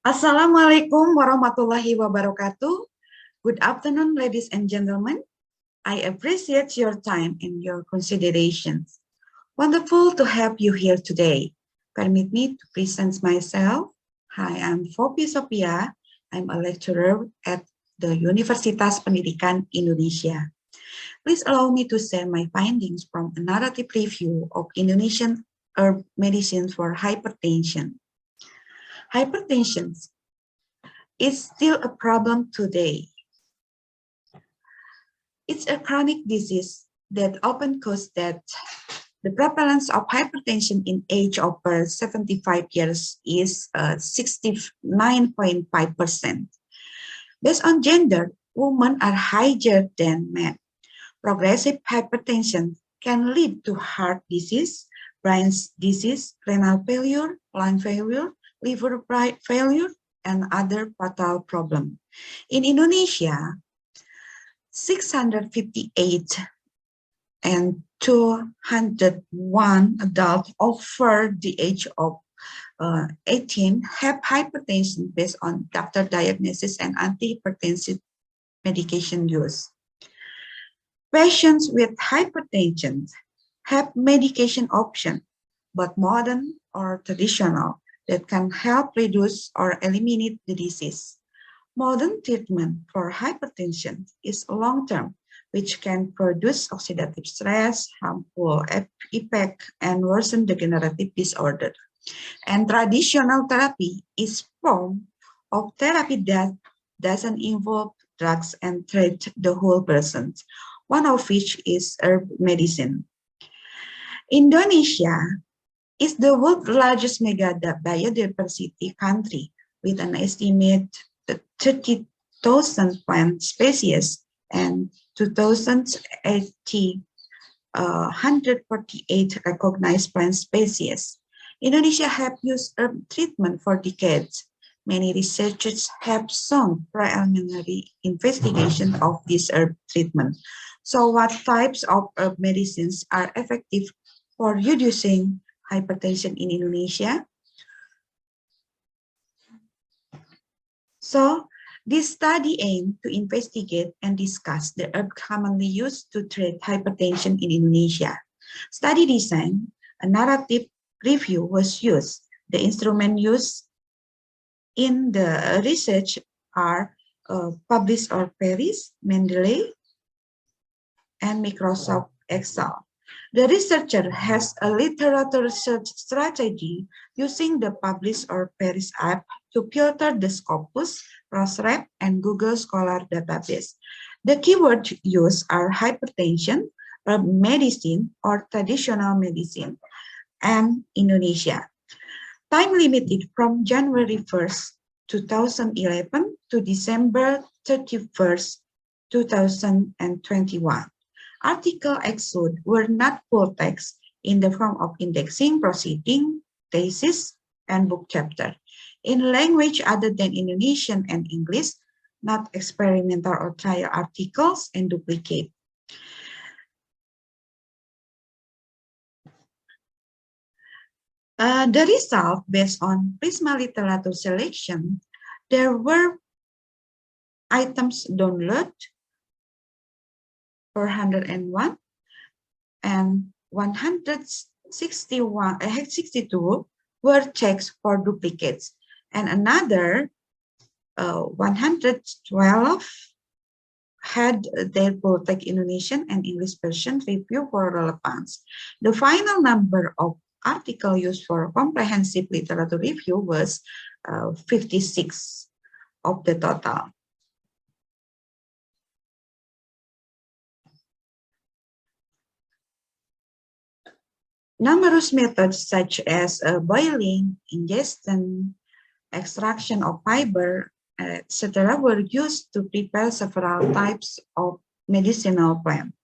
Assalamualaikum warahmatullahi wabarakatuh. Good afternoon, ladies and gentlemen. I appreciate your time and your considerations. Wonderful to have you here today. Permit me to present myself. Hi, I'm Popi Sopiah. I'm a lecturer at the Universitas Pendidikan Indonesia. Please allow me to share my findings from a narrative review of Indonesian herb medicine for hypertension. Hypertension is still a problem today. It's a chronic disease that often causes death. The prevalence of hypertension in age over 75 years is 69.5%. Based on gender, women are higher than men. Progressive hypertension can lead to heart disease, brain disease, renal failure, lung failure, liver failure, and other fatal problems. In Indonesia, 658 and 201 adults over the age of 18 have hypertension based on doctor diagnosis and antihypertensive medication use. Patients with hypertension have medication options, but modern or traditional, that can help reduce or eliminate the disease. Modern treatment for hypertension is long-term, which can produce oxidative stress, harmful effect, and worsen degenerative disorder. And traditional therapy is form of therapy that doesn't involve drugs and treat the whole person, one of which is herb medicine. Indonesia is the world's largest mega biodiversity country with an estimated 30,000 plant species and 2,148 recognized plant species. Indonesia have used herb treatment for decades. Many researchers have shown preliminary investigation of this herb treatment. So what types of herb medicines are effective for reducing hypertension in Indonesia? So this study aimed to investigate and discuss the herb commonly used to treat hypertension in Indonesia. Study design, a narrative review was used. The instrument used in the research are Popi Sopiah, Mendeley, and Microsoft Excel. The researcher has a literature search strategy using the Popi Sopiah app to filter the Scopus, Crossref, and Google Scholar database. The keywords used are hypertension, herb medicine, or traditional medicine, and Indonesia. Time limited from January 1st, 2011 to December 31st, 2021. Article excerpts were not full text in the form of indexing, proceeding, thesis, and book chapter. In language other than Indonesian and English, not experimental or trial articles and duplicate. The result based on Prisma literature selection, there were items download 401 and 162 were checked for duplicates, and another 112 had their full text Indonesian and English version review for relevance. The final number of article used for comprehensive literature review was 56 of the total. Numerous methods such as boiling, ingestion, extraction of fiber, etc. were used to prepare several types of medicinal plants.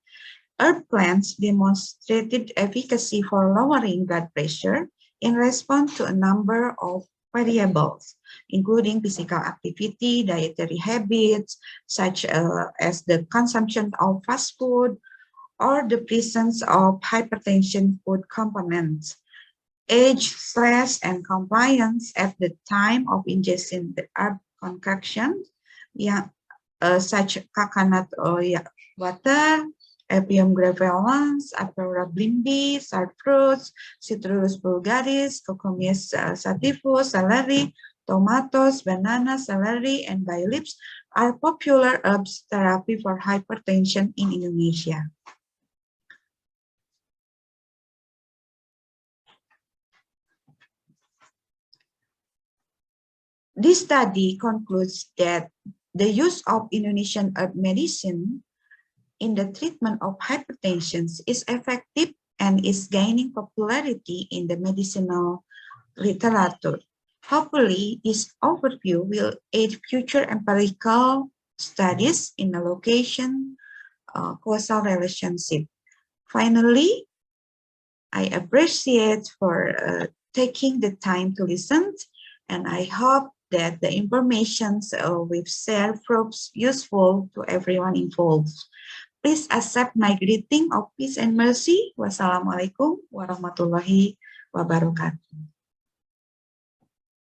Herb plants demonstrated efficacy for lowering blood pressure in response to a number of variables, including physical activity, dietary habits, such as the consumption of fast food, or the presence of hypertension food components. age, stress, and compliance at the time of ingesting the herb concoction, such coconut oil water, Epium graveolens, Apera blimby, sard fruits, Citrus vulgaris, Cocomius sativus, celery, tomatoes, bananas, celery, and bay leaves are popular herbs therapy for hypertension in Indonesia. This study concludes that the use of Indonesian herb medicine in the treatment of hypertension is effective and is gaining popularity in the medicinal literature. Hopefully, this overview will aid future empirical studies in the location causal relationship. Finally, I appreciate for taking the time to listen, and I hope that the information we've shared proves useful to everyone involved. Please accept my greeting of peace and mercy. Wassalamualaikum warahmatullahi wabarakatuh.